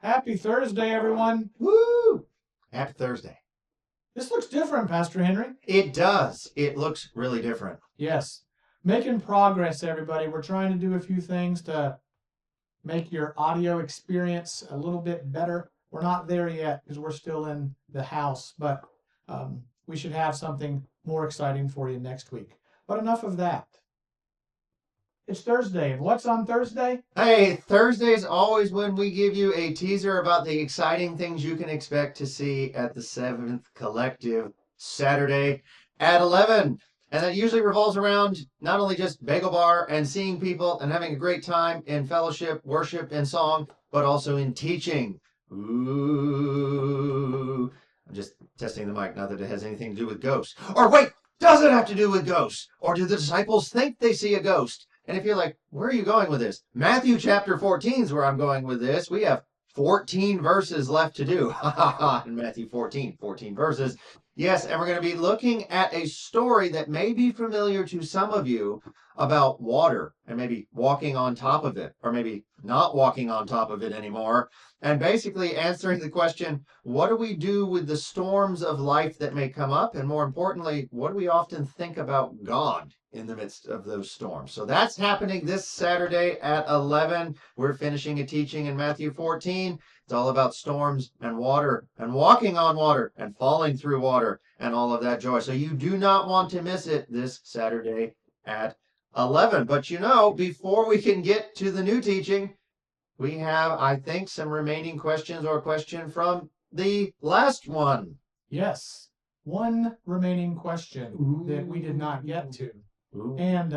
Happy Thursday, everyone. Woo! Happy Thursday. This looks different, Pastor Henry. It does. It looks really different. Yes. Making progress, everybody. We're trying to do a few things to make your audio experience a little bit better. We're not there yet because we're still in the house, but we should have something more exciting for you next week. But enough of that. It's Thursday, and what's on Thursday? Hey, Thursday is always when we give you a teaser about the exciting things you can expect to see at the 7th Collective Saturday at 11. And that usually revolves around not only just bagel bar and seeing people and having a great time in fellowship, worship, and song, but also in teaching. Ooh. I'm just testing the mic, not that it has anything to do with ghosts. Or wait, does it have to do with ghosts? Or do the disciples think they see a ghost? And if you're like, where are you going with this? Matthew chapter 14 is where I'm going with this. We have 14 verses left to do. In Matthew 14 verses. Yes, and we're going to be looking at a story that may be familiar to some of you about water and maybe walking on top of it, or maybe not walking on top of it anymore, and basically answering the question, what do we do with the storms of life that may come up? And more importantly, what do we often think about God in the midst of those storms? So that's happening this Saturday at 11. We're finishing a teaching in Matthew 14. It's all about storms and water and walking on water and falling through water and all of that joy. So you do not want to miss it this Saturday at 11. But you know, before we can get to the new teaching, we have, I think, some remaining questions or question from the last one. Yes. One remaining question that we did not get to. Ooh. And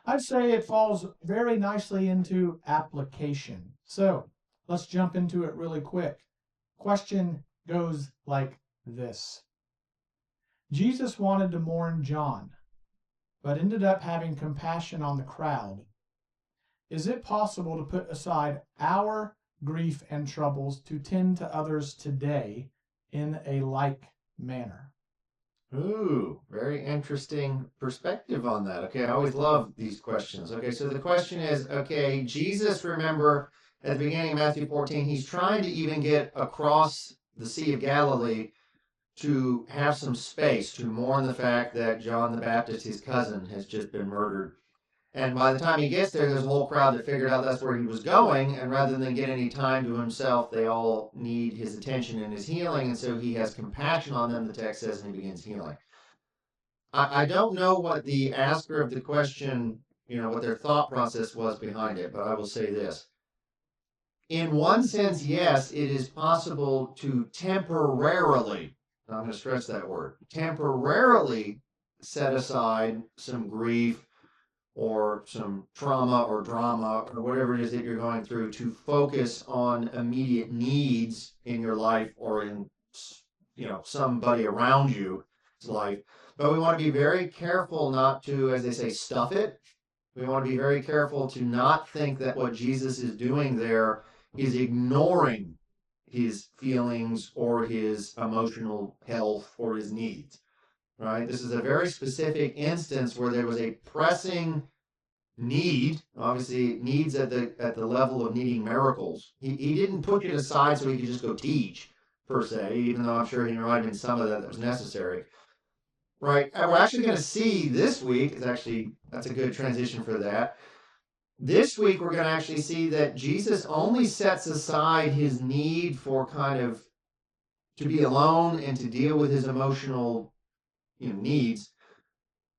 I'd say it falls very nicely into application. So let's jump into it really quick. Question goes like this. Jesus wanted to mourn John, but ended up having compassion on the crowd. Is it possible to put aside our grief and troubles to tend to others today in a like manner? Ooh, very interesting perspective on that. Okay, I always love these questions. Okay, so the question is, okay, Jesus, remember, at the beginning of Matthew 14, he's trying to even get across the Sea of Galilee to have some space to mourn the fact that John the Baptist, his cousin, has just been murdered. And by the time he gets there, there's a whole crowd that figured out that's where he was going. And rather than get any time to himself, they all need his attention and his healing. And so he has compassion on them, the text says, and he begins healing. I don't know what the asker of the question, what their thought process was behind it, but I will say this. In one sense, yes, it is possible to temporarily, I'm going to stress that word, temporarily set aside some grief or some trauma or drama or whatever it is that you're going through to focus on immediate needs in your life or in somebody around you's life. But we want to be very careful not to, as they say, stuff it. We want to be very careful to not think that what Jesus is doing there is ignoring his feelings or his emotional health or his needs. Right? This is a very specific instance where there was a pressing need, obviously needs at the level of needing miracles. He didn't put it aside so he could just go teach, per se, even though I'm sure he might have been some of that was necessary. Right? And we're actually going to see this week, that's a good transition for that. This week we're going to actually see that Jesus only sets aside his need for kind of to be alone and to deal with his emotional needs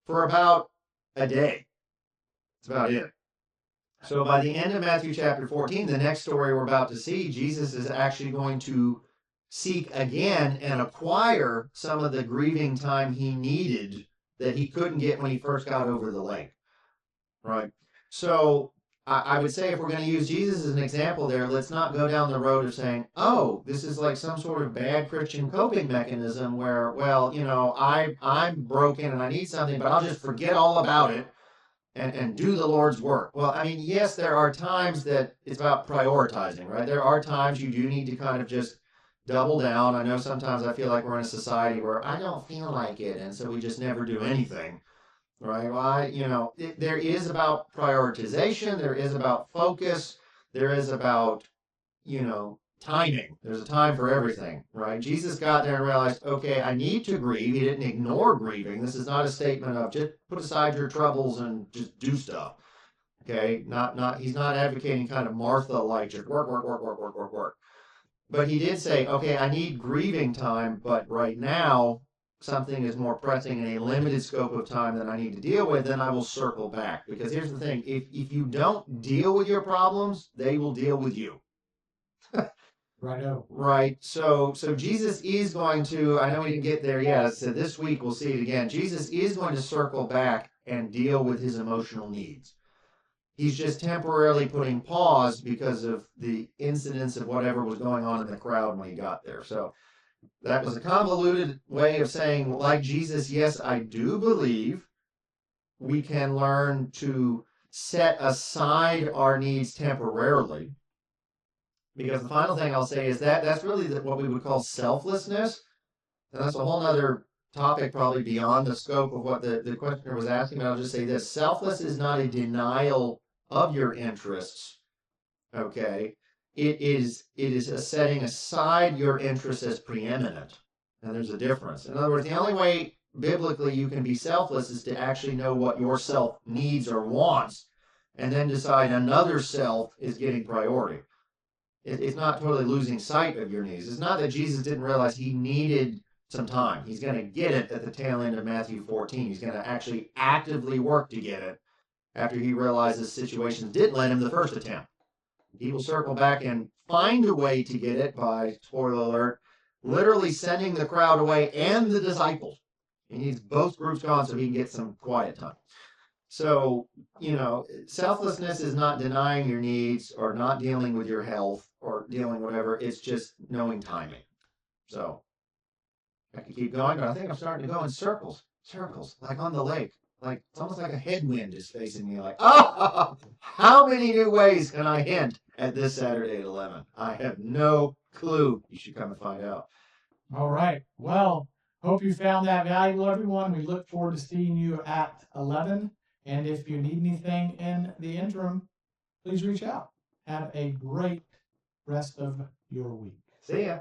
for about a day. That's about it. So by the end of Matthew chapter 14, the next story we're about to see, Jesus is actually going to seek again and acquire some of the grieving time he needed that he couldn't get when he first got over the lake. Right? So I would say if we're going to use Jesus as an example there, let's not go down the road of saying, oh, this is like some sort of bad Christian coping mechanism where, well, I'm broken and I need something, but I'll just forget all about it and do the Lord's work. Well, I mean, yes, there are times that it's about prioritizing, right? There are times you do need to kind of just double down. I know sometimes I feel like we're in a society where I don't feel like it, and so we just never do anything. Right? Well, there is about prioritization. There is about focus. There is about, timing. There's a time for everything, right? Jesus got there and realized, okay, I need to grieve. He didn't ignore grieving. This is not a statement of just put aside your troubles and just do stuff. Okay, he's not advocating kind of Martha like just work, work, work, work, work, work, work. But he did say, okay, I need grieving time, but right now something is more pressing in a limited scope of time that I need to deal with, then I will circle back. Because here's the thing, if you don't deal with your problems, they will deal with you. Righto. Right. So Jesus is going to, I know we didn't get there yet, so this week we'll see it again. Jesus is going to circle back and deal with his emotional needs. He's just temporarily putting pause because of the incidents of whatever was going on in the crowd when he got there. So that was a convoluted way of saying, like Jesus, yes, I do believe we can learn to set aside our needs temporarily. Because the final thing I'll say is that's really what we would call selflessness. And that's a whole other topic, probably beyond the scope of what the questioner was asking. But I'll just say this: selfless is not a denial of your interests. Okay, it is a setting aside your interests as preeminent, and there's a difference. In other words, the only way biblically you can be selfless is to actually know what your self needs or wants, and then decide another self is getting priority. It's not totally losing sight of your needs. It's not that Jesus didn't realize he needed some time. He's going to get it at the tail end of Matthew 14. He's going to actually actively work to get it after he realizes situations didn't let him the first attempt. He will circle back and find a way to get it by, spoiler alert, literally sending the crowd away and the disciples. He needs both groups gone so he can get some quiet time. So, selflessness is not denying your needs or not dealing with your health or dealing whatever. It's just knowing timing. So, I could keep going, but I think I'm starting to go in circles, like on the lake. Like, it's almost like a headwind is facing me, like, oh, how many new ways can I hint at this Saturday at 11? I have no clue. You should come and find out. All right. Well, hope you found that valuable, everyone. We look forward to seeing you at 11. And if you need anything in the interim, please reach out. Have a great rest of your week. See ya.